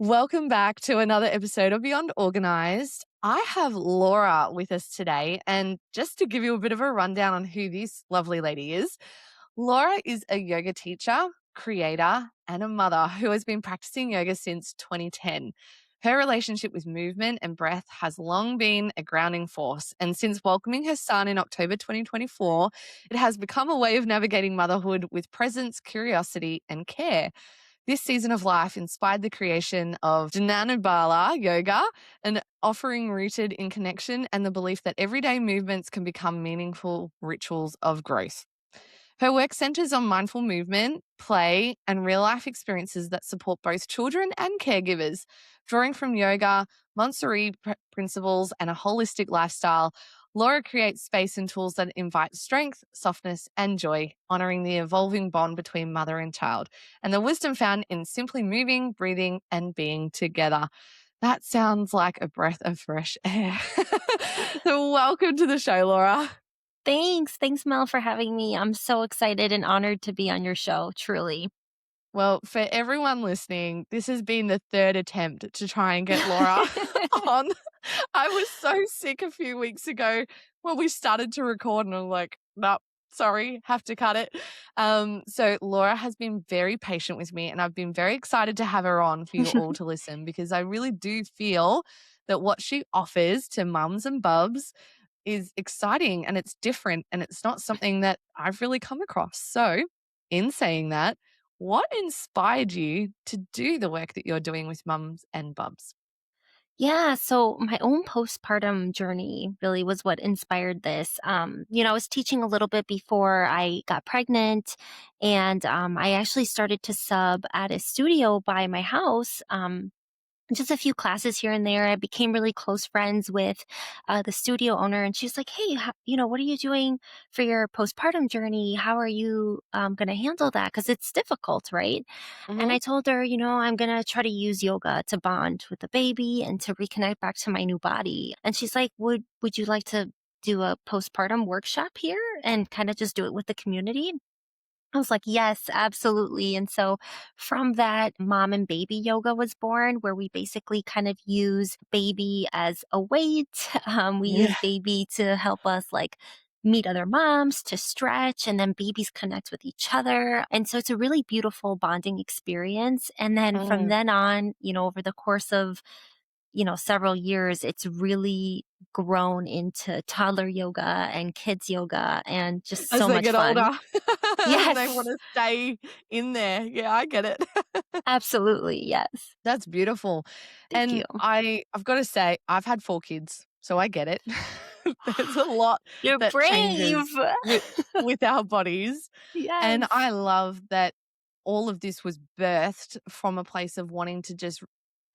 Welcome back to another episode of Beyond Organized. I have Laura with us today, and just to give you a bit of a rundown on who this lovely lady is, Laura is a yoga teacher, creator, and a mother who has been practicing yoga since 2010. Her relationship with movement and breath has long been a grounding force, and since welcoming her son in October 2024, it has become a way of navigating motherhood with presence, curiosity, and care. This season of life inspired the creation of Jnanabala Yoga, an offering rooted in connection and the belief that everyday movements can become meaningful rituals of growth. Her work centers on mindful movement, play, and real life experiences that support both children and caregivers. Drawing from yoga, Montessori principles, and a holistic lifestyle, Laura creates space and tools that invite strength, softness, and joy, honoring the evolving bond between mother and child, and the wisdom found in simply moving, breathing, and being together. That sounds like a breath of fresh air. So welcome to the show, Laura. Thanks. Thanks, Mel, for having me. I'm so excited and honored to be on your show, truly. Well, for everyone listening, this has been the third attempt to try and get Laura on. I was so sick a few weeks ago when we started to record, and I'm like, nope, sorry, have to cut it. So Laura has been very patient with me, and I've been very excited to have her on for you all to listen, because I really do feel that what she offers to mums and bubs is exciting and it's different, and it's not something that I've really come across. So, in saying that, what inspired you to do the work that you're doing with mums and bubs? Yeah, so my own postpartum journey really was what inspired this. I was teaching a little bit before I got pregnant, and I actually started to sub at a studio by my house. Just a few classes here and there. I became really close friends with the studio owner, and she's like, "Hey, what are you doing for your postpartum journey? How are you going to handle that? Because it's difficult, right?" And Mhm. I told her, I'm going to try to use yoga to bond with the baby and to reconnect back to my new body. And she's like, "Would you like to do a postpartum workshop here and kind of just do it with the community?" I was like, yes, absolutely. And so from that, mom and baby yoga was born, where we basically kind of use baby as a weight. We Yeah. use baby to help us like meet other moms, to stretch, and then babies connect with each other. And so it's a really beautiful bonding experience. And then from Mm. then on, over the course of several years, it's really grown into toddler yoga and kids yoga and just As so they much get fun. older, they Yes. wanna stay in there. Yeah, I get it. Absolutely, yes. That's beautiful. Thank you. And I've gotta say, I've had 4 kids, so I get it. There's a lot You're that brave. changes with our bodies, and Yes. I love that all of this was birthed from a place of wanting to just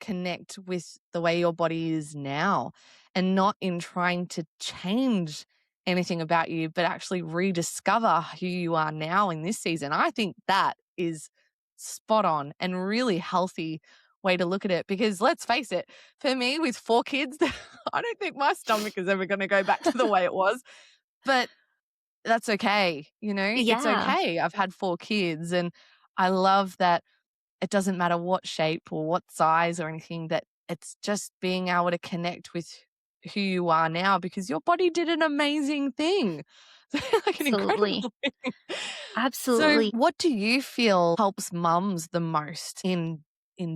connect with the way your body is now, and not in trying to change anything about you, but actually rediscover who you are now in this season. I think that is spot on and really healthy way to look at it, because let's face it, for me with 4 kids, I don't think my stomach is ever gonna go back to the way it was, but that's okay, it's Yeah, okay. I've had 4 kids, and I love that it doesn't matter what shape or what size or anything, that it's just being able to connect with who you are now, because your body did an amazing thing. Like an absolutely. incredible thing. So Absolutely. what do you feel helps mums the most in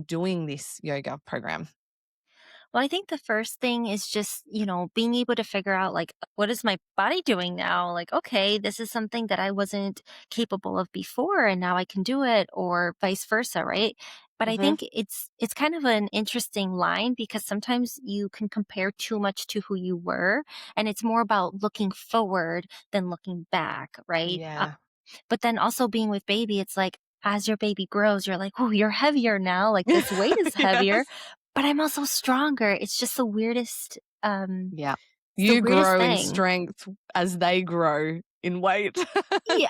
doing this yoga program? Well, I think the first thing is just, being able to figure out like what is my body doing now? Like, okay, this is something that I wasn't capable of before and now I can do it, or vice versa, right? But I Mhm. think it's kind of an interesting line because sometimes you can compare too much to who you were, and it's more about looking forward than looking back, right? Yeah. But then also being with baby, it's like as your baby grows, you're like, "Oh, you're heavier now, like this weight is heavier, Yes. but I'm also stronger." It's just Yeah. it's the You weirdest grow in thing. strength as they grow in weight. Yeah,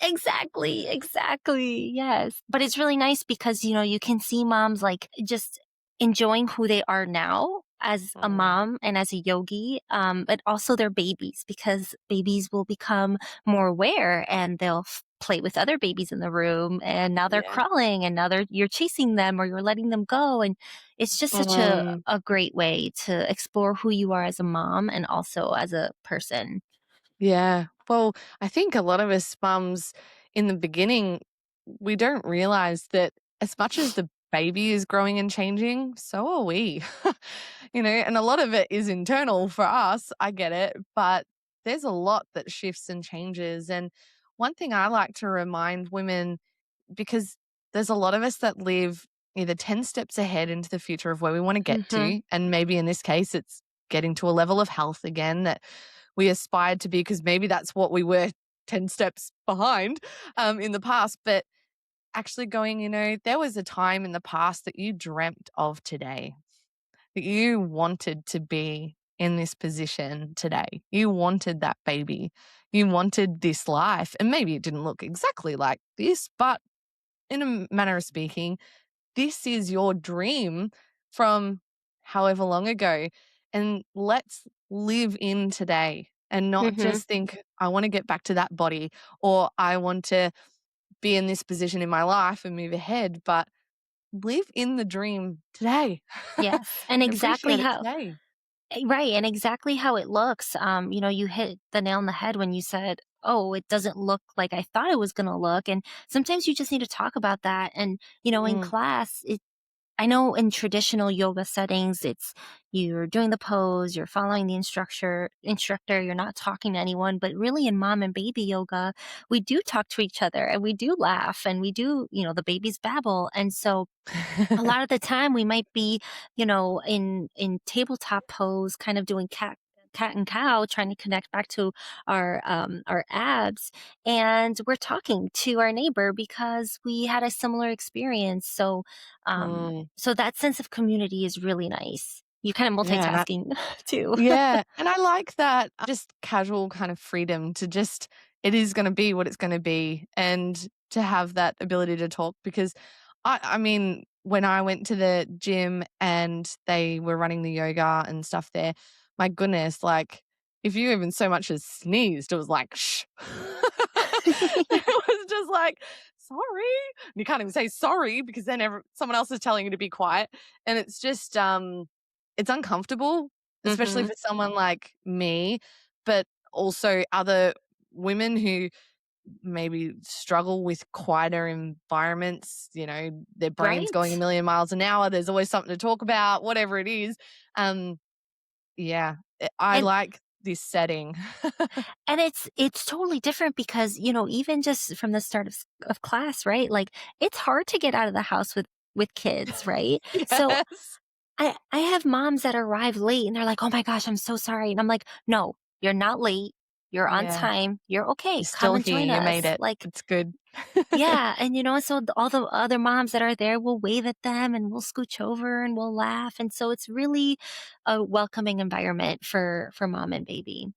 exactly, exactly, yes. But it's really nice because, you can see moms, like, just enjoying who they are now as a Mm. mom and as a yogi, but also their babies because babies will become more aware and they'll play with other babies in the room, and now they're Yeah. crawling, and now you're chasing them or you're letting them go. And it's just such Mm. a great way to explore who you are as a mom and also as a person. Yeah. Well, I think a lot of us mums in the beginning, we don't realize that as much as the baby is growing and changing, so are we. And a lot of it is internal for us. I get it. But there's a lot that shifts and changes. And one thing I like to remind women, because there's a lot of us that live either 10 steps ahead into the future of where we want to get Hmm. to. And maybe in this case, it's getting to a level of health again that we aspired to be, because maybe that's what we were 10 steps behind in the past. But actually going, there was a time in the past that you dreamt of today, that you wanted to be in this position today. You wanted that baby. You wanted this life. And maybe it didn't look exactly like this, but in a manner of speaking, this is your dream from however long ago. And let's live in today and not Hmm. just think, I want to get back to that body, or I want to be in this position in my life and move ahead, but live in the dream today Yes. And and exactly appreciate it how, today. right. And exactly how it looks. You hit the nail on the head when you said, oh, it doesn't look like I thought it was going to look. And sometimes you just need to talk about that. And, in Mm. class, I know in traditional yoga settings, it's you're doing the pose, you're following the instructor, you're not talking to anyone. But really in mom and baby yoga, we do talk to each other and we do laugh and we do, the babies babble. And so a lot of the time we might be, in tabletop pose, kind of doing cat and cow, trying to connect back to our abs, and we're talking to our neighbor because we had a similar experience. So Mm. so that sense of community is really nice. You're kind of Yeah, and multitasking too. yeah, and I like that just casual kind of freedom to just, it is gonna be what it's gonna be, and to have that ability to talk, because I mean, when I went to the gym and they were running the yoga and stuff there, my goodness, like, if you even so much as sneezed, it was like, "Shh." It was just like, "Sorry." And you can't even say sorry because then someone else is telling you to be quiet, and it's just, it's uncomfortable, especially Hmm. for someone like me, but also other women who maybe struggle with quieter environments, their brain's going a Right. million miles an hour, there's always something to talk about, whatever it is. Um, yeah, I And like this setting. And it's totally different because, even just from the start of class, right? Like it's hard to get out of the house with kids, right? So Yes. I have moms that arrive late and they're like, "Oh my gosh, I'm so sorry." And I'm like, "No, you're not late. You're on Yeah. time. You're okay. You're Come still and here, join you made us." it. Like, It's good. yeah, and so all the other moms that are there will wave at them and we'll scooch over and we'll laugh, and so it's really a welcoming environment for mom and baby.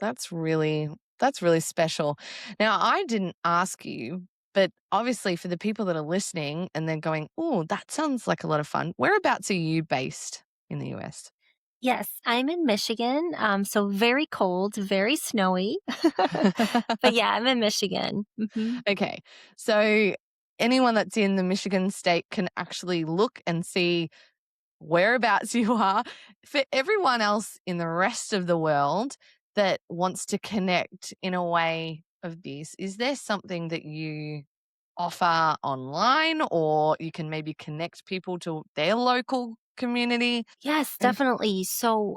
That's really special. Now, I didn't ask you, but obviously for the people that are listening and then going, "Oh, that sounds like a lot of fun." Whereabouts are you based in the US? Yes, I'm in Michigan, so very cold, very snowy. But yeah, I'm in Michigan. Mhm. Okay. So anyone that's in the Michigan state can actually look and see whereabouts you are. For everyone else in the rest of the world that wants to connect in a way of this, is there something that you offer online, or you can maybe connect people to their local community? Yes, definitely. So,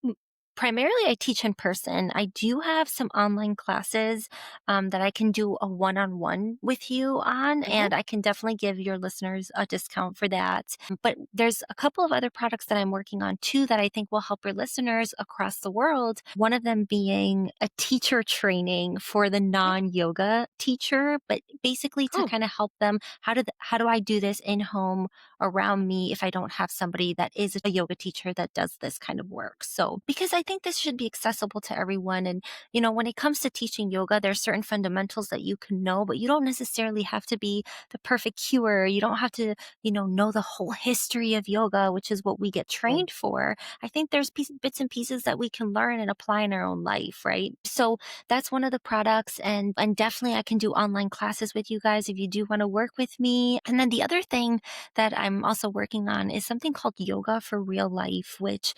M primarily, I teach in person. I do have some online classes, that I can do a one-on-one with you on, Okay. and I can definitely give your listeners a discount for that. But there's a couple of other products that I'm working on too that I think will help your listeners across the world. One of them being a teacher training for the Okay. non-yoga teacher, but basically to Oh, kind of help them, how do I do this in home around me if I don't have somebody that is a yoga teacher that does this kind of work. So, because I think this should be accessible to everyone. And, when it comes to teaching yoga, there's certain fundamentals that you can know, but you don't necessarily have to be the perfect cure. You don't have to, know the whole history of yoga, which is what we get Mm. trained for. I think there's bits and pieces that we can learn and apply in our own life, right? So that's one of the products, and definitely I can do online classes with you guys if you do want to work with me. And then the other thing that I'm also working on is something called yoga for real life, which,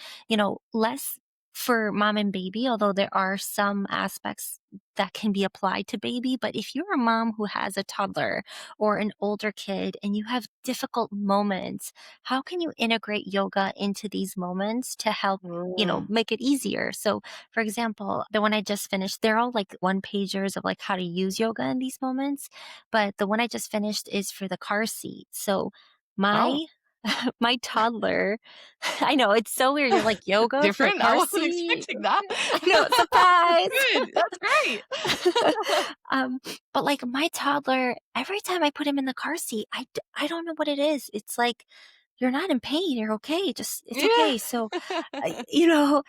less for mom and baby, although there are some aspects that can be applied to baby. But if you're a mom who has a toddler or an older kid and you have difficult moments, how can you integrate yoga into these moments to help, Mm. make it easier? So, for example, the one I just finished, they're all like one pagers of like how to use yoga in these moments. But the one I just finished is for the car seat. So Oh, my my toddler, I know it's so weird. You're like yoga for a different. I car wasn't seat. expecting that. I know, That's surprise. good. That's great. um, but like my toddler, every time I put him in the car seat, I don't know what it is. It's like you're not in pain. You're okay. Just it's Yeah. okay. So, I- you know,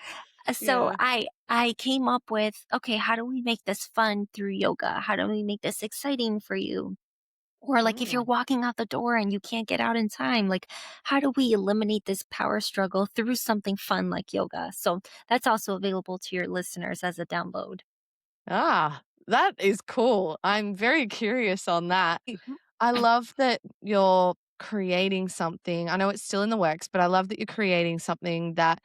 so Yeah. I came up with, okay, how do we make this fun through yoga? How do we make this exciting for you? Or like if you're Mm. walking out the door and you can't get out in time, like how do we eliminate this power struggle through something fun like yoga? So that's also available to your listeners as a download. Ah, that is cool. I'm very curious on that. Mhm. I love that you're creating something. I know it's still in the works, but I love that you're creating something that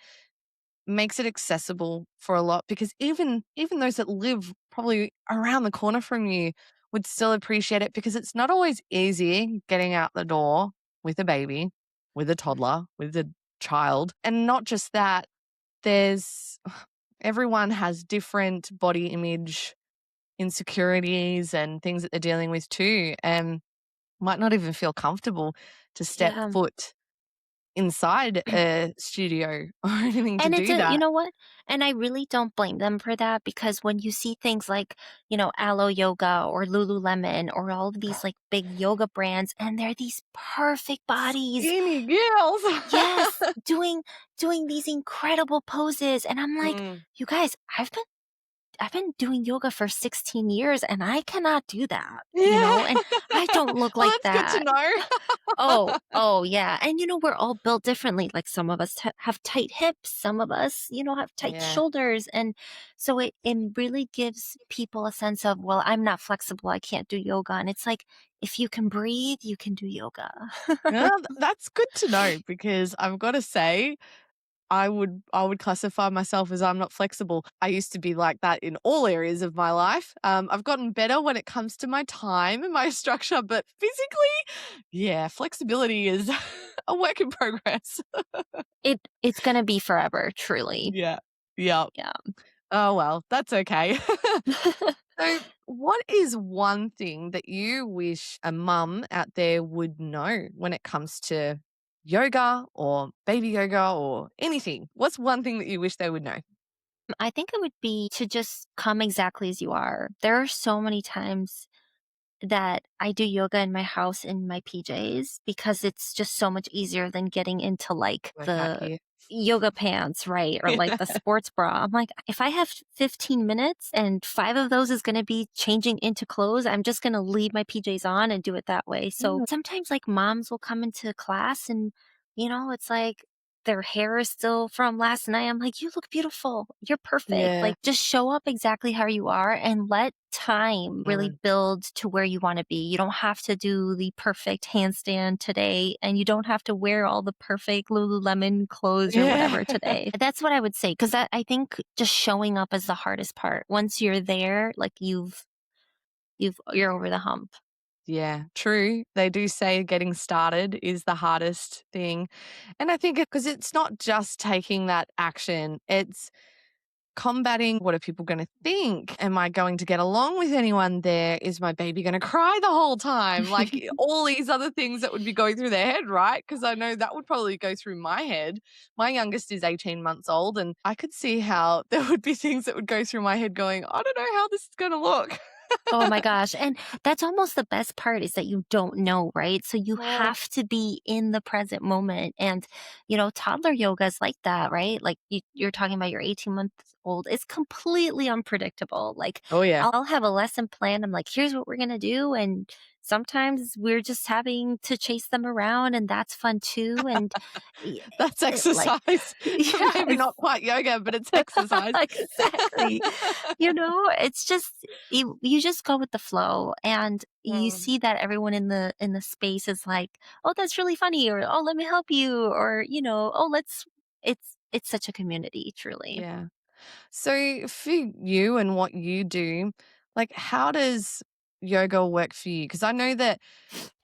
makes it accessible for a lot because even those that live probably around the corner from you would still appreciate it because it's not always easy getting out the door with a baby, with a toddler, with a child. And not just that, there's everyone has different body image insecurities and things that they're dealing with too, and might not even feel comfortable to step Yeah. foot inside a studio or anything to And it's do a, you that. know what? And I really don't blame them for that because when you see things like, Aloe Yoga or Lululemon or all of these like big yoga brands and they're these perfect bodies. Skinny girls. Yes, doing these incredible poses and I'm like, Mm. "You guys, I've been doing yoga for 16 years and I cannot do that, Yeah. and I don't look Well, like that's good to that." know. Oh, yeah. And we're all built differently. Like some of us have tight hips, some of us, have tight Yeah. shoulders. And so it really gives people a sense of, well, I'm not flexible. I can't do yoga. And it's like, if you can breathe, you can do yoga. Yeah, that's good to know because I've gotta say, I would classify myself as I'm not flexible. I used to be like that in all areas of my life. I've gotten better when it comes to my time and my structure, but physically, yeah, flexibility is a work in progress. It's going to be forever, truly. Yeah. Yeah. Yeah. Oh, well, that's okay. So, what is one thing that you wish a mum out there would know when it comes to yoga or baby yoga or anything? What's one thing that you wish they would know? I think it would be to just come exactly as you are. There are so many times that I do yoga in my house in my PJs because it's just so much easier than getting into like Work out the here. yoga pants, right? Or like Yeah. the sports bra. I'm like, if I have 15 minutes and five of those is going to be changing into clothes, I'm just going to leave my PJs on and do it that way. So Mm. sometimes like moms will come into class and, it's like, their hair is still from last night. I'm like, you look beautiful. You're perfect. Yeah. Like, just show up exactly how you are and let time really Mm. build to where you want to be. You don't have to do the perfect handstand today, and you don't have to wear all the perfect Lululemon clothes or Yeah. whatever today. That's what I would say because I think just showing up is the hardest part. Once you're there, like you're over the hump. Yeah, true. They do say getting started is the hardest thing. And I think because it's not just taking that action, it's combating what are people going to think? Am I going to get along with anyone there? Is my baby going to cry the whole time? Like all these other things that would be going through their head, right? Because I know that would probably go through my head. My youngest is 18 months old, and I could see how there would be things that would go through my head going, I don't know how this is going to look. Oh my gosh. And that's almost the best part is that you don't know, right? So you Oh, have to be in the present moment. And, toddler yoga is like that, right? Like you're talking about your 18-month old. It's completely unpredictable. Like oh yeah. I'll have a lesson plan. I'm like, here's what we're going to do. And sometimes we're just having to chase them around, and that's fun too. And y- That's like, exercise. Maybe yes, not quite yoga, but it's exercise. exactly. It's just you just go with the flow, and you Mm, see that everyone in the space is like, "Oh, that's really funny," or "Oh, let me help you," or, "Oh, let's." It's such a community, truly. yeah. So for you and what you do, like how does yoga work for you? Because I know that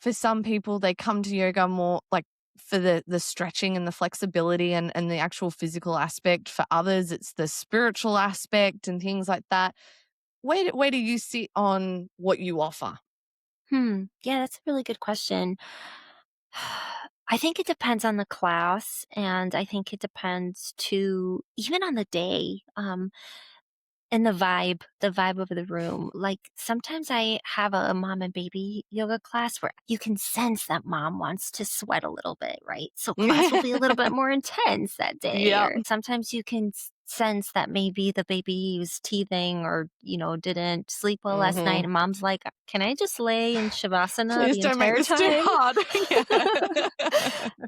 for some people they come to yoga more like for the stretching and the flexibility and the actual physical aspect. For others, it's the spiritual aspect and things like that. Where do you sit on what you offer? Yeah, that's a really good question. I think it depends on the class, and I think it depends too, even on the day. And the vibe of the room. Like sometimes I have a mom and baby yoga class where you can sense that mom wants to sweat a little bit, right? So class will be a little bit more intense that day. Yeah. Or sometimes you can sense that maybe the baby was teething or, didn't sleep well last night. Hmm. And mom's like, can I just lay in Shavasana Please the don't make entire this too time? hard.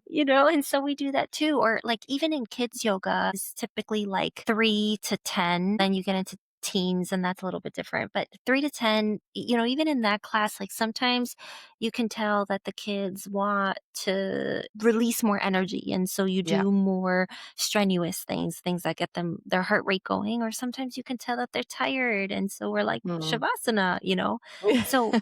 Yeah. And so we do that too. Or like even in kids yoga is typically like 3 to 10. Then you get into teens and that's a little bit different. But 3 to 10, even in that class, like sometimes you can tell that the kids want to release more energy. And so you Yeah. do more strenuous things that get their heart rate going. Or sometimes you can tell that they're tired. And so we're like Mm. Shavasana. So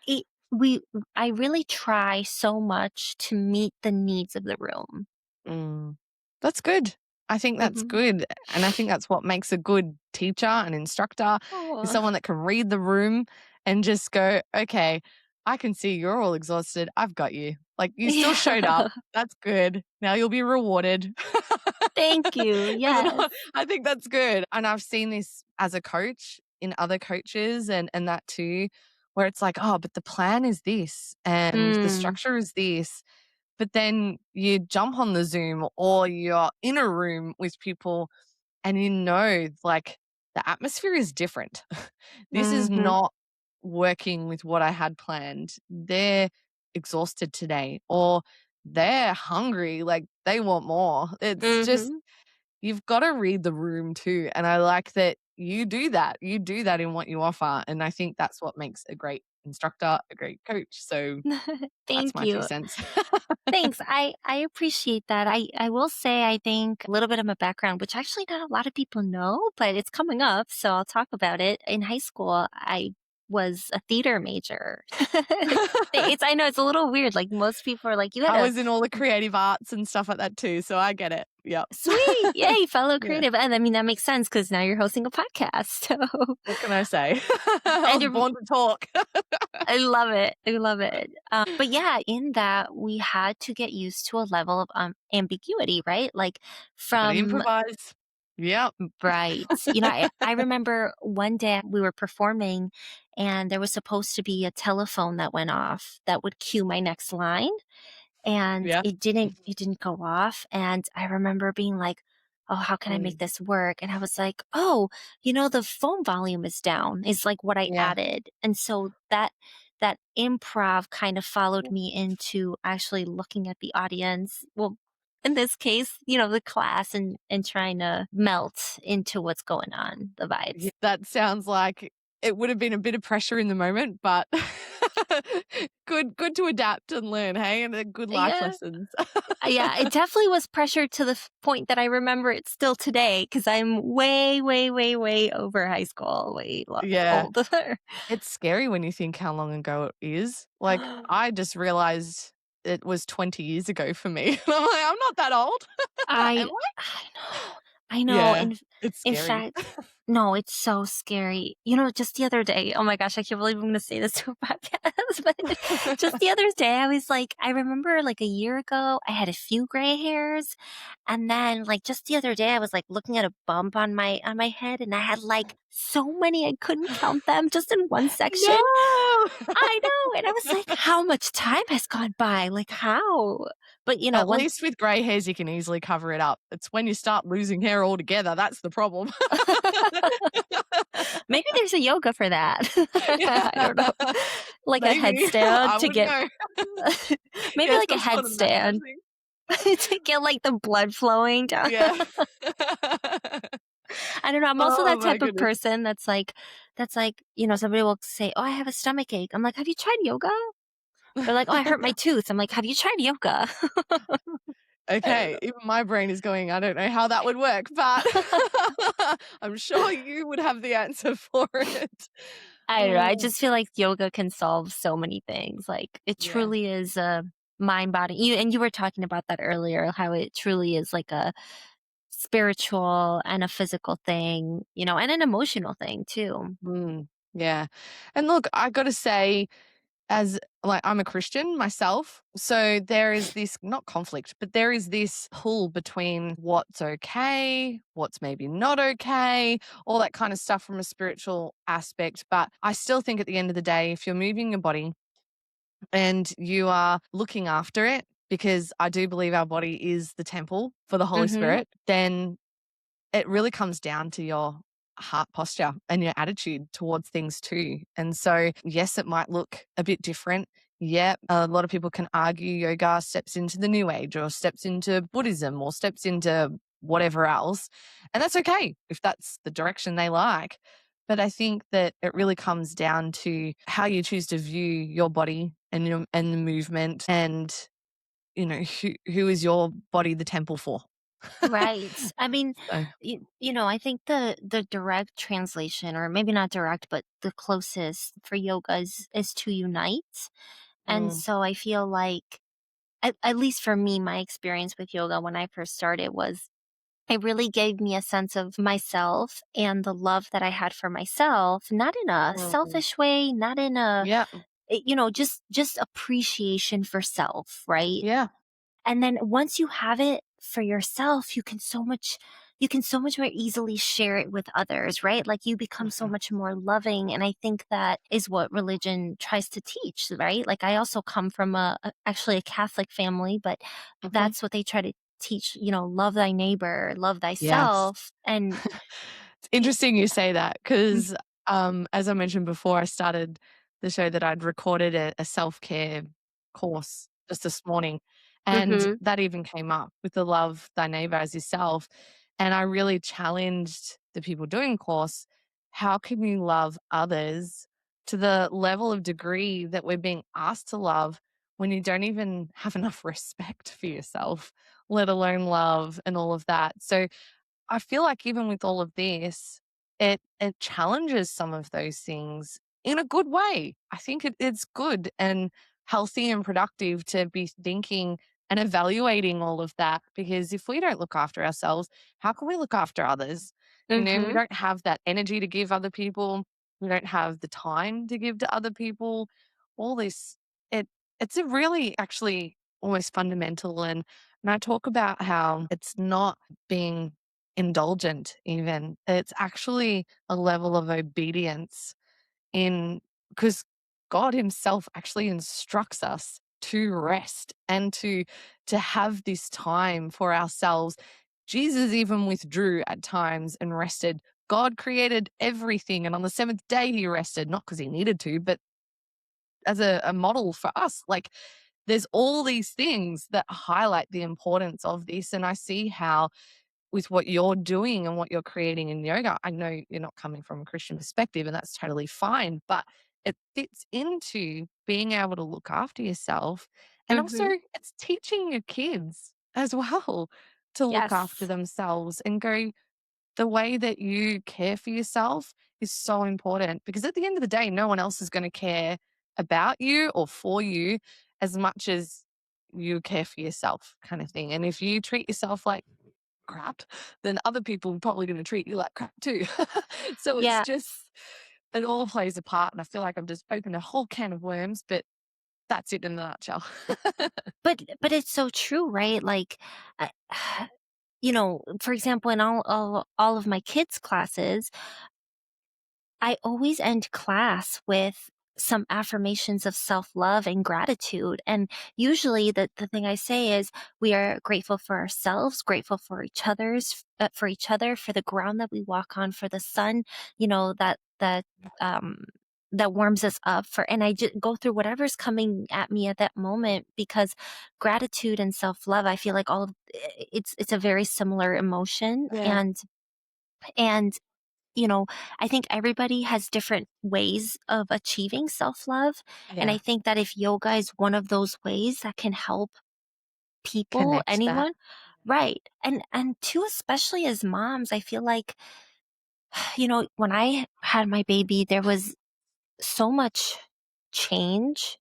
it, we I really try so much to meet the needs of the room. Mm. That's good. I think that's Mhm. good, and I think that's what makes a good teacher and instructor is Oh. someone that can read the room and just go, "Okay, I can see you're all exhausted. I've got you. Like, you still showed up. Yeah. That's good. Now you'll be rewarded." Thank you. With Yes. I think that's good, and I've seen this as a coach in other coaches and that too, where it's like, "Oh, but the plan is this, and the Mm. structure is this." But then you jump on the Zoom or you're in a room with people and like the atmosphere is different. This is Mhm. not working with what I had planned. They're exhausted today or they're hungry, like they want more. It's just, Mhm. you've got to read the room too. And I like that you do that. You do that in what you offer. And I think that's what makes a great instructor, a great coach. So that's Thank my two you. cents. Thanks. I appreciate that. I will say I think a little bit of my background, which actually not a lot of people know, but it's coming up, so I'll talk about it. In high school, I was a theater major. I know it's a little weird. Like most people are like, you had I a was in all the creative arts and stuff like that too, so I get it. Yep. sweet, yay, fellow Yeah. creative. And I mean that makes sense because now you're hosting a podcast. So What can I say? I and was you're born to talk. I love it. I love it. But yeah, in that we had to get used to a level of ambiguity, right? Like Gotta from improvise. Yep. bright. I remember one day we were performing and there was supposed to be a telephone that went off that would cue my next line and Yeah. it didn't go off, and I remember being like, "Oh, how can I make Mm. this work?" And I was like, "Oh, the phone volume is down," is like what I Yeah. added. And so that improv kind of followed me into actually looking at the audience. Well, in this case, the class and trying to melt into what's going on, the vibes. That sounds like it would have been a bit of pressure in the moment, but good to adapt and learn, hey, and they're good life Yeah. lessons. Yeah, it definitely was pressure to the point that I remember it still today because I'm way, way, way, way over high school, way Yeah. older. It's scary when you think how long ago it is. Like, I just realized it was 20 years ago for me. And I'm like, "I'm not that old." I Am I? I know. I know, Yeah, it's in scary. fact no, it's so scary. You know, just the other day oh my gosh, I can't believe I'm gonna say this to a podcast, but just the other day, I was like I remember, like, a year ago, I had a few gray hairs, and then, like, just the other day, I was, like, looking at a bump on my head, and I had, like, so many, I couldn't count them just in one section. No! I know, and I was like, "How much time has gone by? Like, how?" But, you know, At one least with grey hairs, you can easily cover it up. It's when you start losing hair altogether, that's the problem. maybe there's a yoga for that. Yeah. I don't know. Like a Maybe. headstand I to wouldn't get know. maybe Yeah, like a some sort of headstand massaging. to get, like, the blood flowing down. Yeah. I don't know, I'm also Oh that my type of goodness. person that's like, you know, somebody will say, "Oh, I have a stomach ache." I'm like, "Have you tried yoga?" They're like, "Oh, I hurt my tooth." I'm like, "Have you tried yoga?" I don't Okay, even my brain is going, "I don't know how that would work," but know. I'm sure you would have the answer for it. I don't know, I Oh, just feel like yoga can solve so many things, like, it yeah. truly is a mind body you were talking about that earlier, how it truly is like a spiritual and a physical thing, you know, and an emotional thing too. Mm, yeah. And look, I gotta say, as like, I'm a Christian myself, so there is this not conflict, but there is this pull between what's okay, what's maybe not okay, all that kind of stuff from a spiritual aspect. But I still think at the end of the day, if you're moving your body and you are looking after it, because I do believe our body is the temple for the Holy Mhm. Spirit, then it really comes down to your heart posture and your attitude towards things too. And so, yes, it might look a bit different. Yeah, a lot of people can argue yoga steps into the new age or steps into Buddhism or steps into whatever else. And that's okay if that's the direction they like. But I think that it really comes down to how you choose to view your body and the movement and who is your body the temple for. Right. I mean, So, you know, I think the direct translation, or maybe not direct, but the closest for yoga is to unite. And mm, so I feel like, at least for me, my experience with yoga when I first started was it really gave me a sense of myself and the love that I had for myself, not in a mm. selfish way, not in a, Yeah, you know, just appreciation for self, right? yeah. And then once you have it for yourself, you can so much more easily share it with others, right? Like you become so Mhm, much more loving. And I think that is what religion tries to teach, right? Like I also come from actually a Catholic family, but mhm. that's what they try to teach, you know, love thy neighbor, love Yes. thyself. And It's interesting you say that mm, 'cause, as I mentioned before, I started the show that I'd recorded a self-care course just this morning, and mhm, that even came up with the love thy neighbor as yourself, and I really challenged the people doing the course, how can you love others to the level of degree that we're being asked to love when you don't even have enough respect for yourself, let alone love and all of that? So I feel like even with all of this, it challenges some of those things in a good way. I think it's good and healthy and productive to be thinking and evaluating all of that because if we don't look after ourselves, how can we look after others? We mhm, don't have that energy to give other people. We don't have the time to give to other people. All this, it it's a really actually almost fundamental and I talk about how it's not being indulgent even. It's actually a level of obedience in because God himself actually instructs us to rest and to have this time for ourselves. Jesus even withdrew at times and rested. God created everything and on the seventh day he rested, not because he needed to, but as a model for us. Like there's all these things that highlight the importance of this. And I see how with what you're doing and what you're creating in yoga. I know you're not coming from a Christian perspective, and that's totally fine, but it fits into being able to look after yourself. And also, mhm. it's teaching your kids as well to look after Yes. themselves and go, the way that you care for yourself is so important because at the end of the day, no one else is going to care about you or for you as much as you care for yourself, kind of thing. And if you treat yourself like crap, then other people are probably going to treat you like crap too. So it's Yeah, just, it all plays a part. And I feel like I've just opened a whole can of worms, but that's it in a nutshell. but it's so true, right? Like, uh, for example, in all of my kids' classes, I always end class with some affirmations of self-love and gratitude. And usually the thing I say is we are grateful for ourselves, grateful for for each other, for the ground that we walk on, for the sun, um that warms us up for, and I just go through whatever's coming at me at that moment, because gratitude and self-love, I feel like it's a very similar emotion. Yeah. And I think everybody has different ways of achieving self love. And I Yeah. think that if yoga is one of those ways that can help people, Connect that. anyone, right. And two, especially as moms, I feel like, when I had my baby, there was so much change.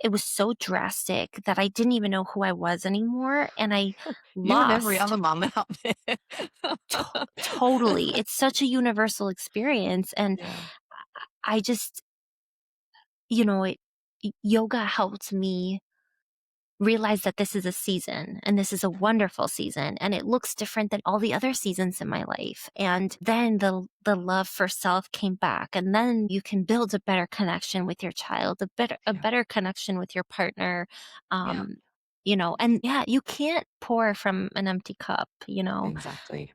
It was so drastic that I didn't even know who I was anymore. And I You and every other lost mum out there. totally. It's such a universal experience. And Yeah. I just, you know, it, yoga helped me realize that this is a season and this is a wonderful season and it looks different than all the other seasons in my life. And then the love for self came back, and then you can build a better connection with your child, a Yeah. better connection with your partner. Yeah. Um, and yeah, you can't pour from an empty cup. Exactly.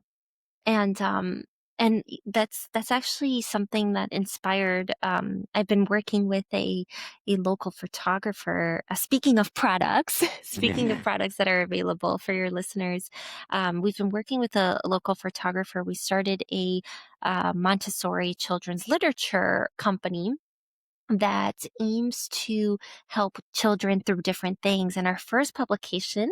And that's actually something that inspired. I've been working with a local photographer. Speaking of products, speaking of Yeah. products that are available for your listeners, we've been working with a local photographer. We started a Montessori children's literature company that aims to help children through different things. And our first publication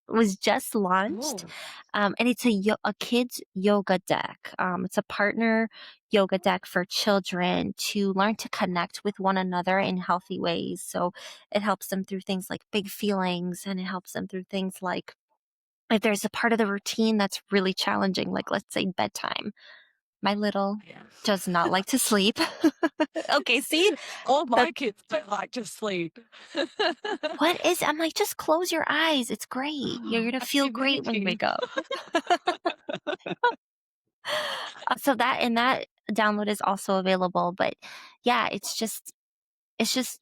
was just launched, Oh, and it's a kids yoga deck. It's a partner yoga deck for children to learn to connect with one another in healthy ways. So it helps them through things like big feelings, and it helps them through things like if there's a part of the routine that's really challenging, like let's say bedtime. My little yeah. does not like to sleep. Okay, see, All that my kids don't like to sleep. I'm like, just close your eyes. It's great. You're gonna feel Active great when you energy. wake up. So that download is also available. But yeah, it's just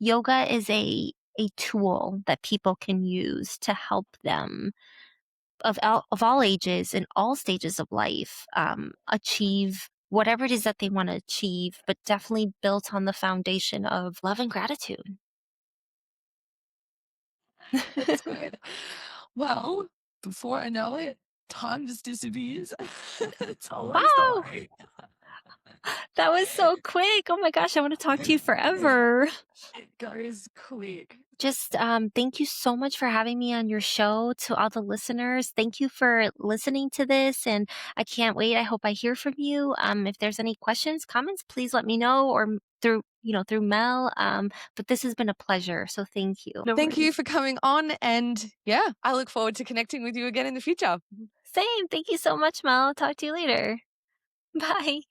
yoga is a tool that people can use to help them of all ages and all stages of life achieve whatever it is that they want to achieve, but definitely built on the foundation of love and gratitude. That's good. Well, before I know it, time just disappears. It's always the Wow, way. that was so quick. Oh my gosh, I want to talk to you forever. It goes quick. Just thank you so much for having me on your show. To all the listeners, thank you for listening to this, and I can't wait. I hope I hear from you. If there's any questions, comments, please let me know, or through Mel. But this has been a pleasure, so thank you. No Thank you worries. for coming on. And yeah, I look forward to connecting with you again in the future. Same. Thank you so much, Mel. Talk to you later. Bye.